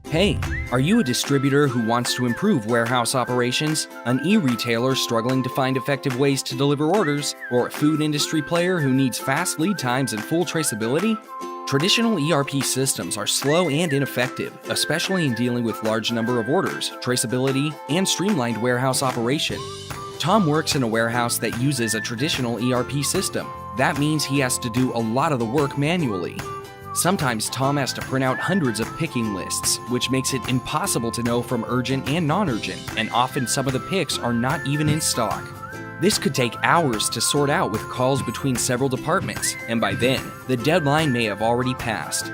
Hey, are you a distributor who wants to improve warehouse operations, an e-retailer struggling to find effective ways to deliver orders, or a food industry player who needs fast lead times and full traceability? Traditional ERP systems are slow and ineffective, especially in dealing with large number of orders, traceability, and streamlined warehouse operation. Tom works in a warehouse that uses a traditional ERP system. That means he has to do a lot of the work manually. Sometimes Tom has to print out hundreds of picking lists, which makes it impossible to know from urgent and non-urgent, and often some of the picks are not even in stock. This could take hours to sort out with calls between several departments, and by then, the deadline may have already passed.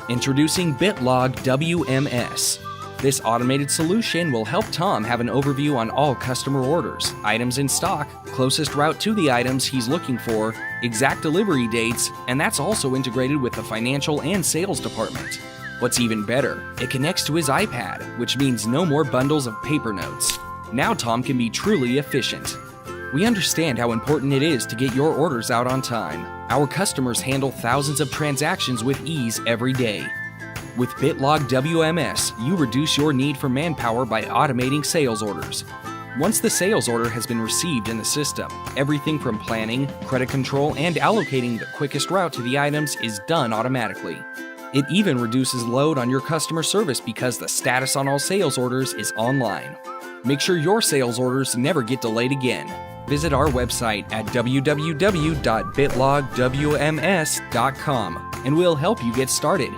Introducing Bitlog WMS. This automated solution will help Tom have an overview on all customer orders, items in stock, closest route to the items he's looking for, exact delivery dates, and that's also integrated with the financial and sales department. What's even better, it connects to his iPad, which means no more bundles of paper notes. Now Tom can be truly efficient. We understand how important it is to get your orders out on time. Our customers handle thousands of transactions with ease every day. With Bitlog WMS, you reduce your need for manpower by automating sales orders. Once the sales order has been received in the system, everything from planning, credit control, and allocating the quickest route to the items is done automatically. It even reduces load on your customer service because the status on all sales orders is online. Make sure your sales orders never get delayed again. Visit our website at www.bitlogwms.com and we'll help you get started.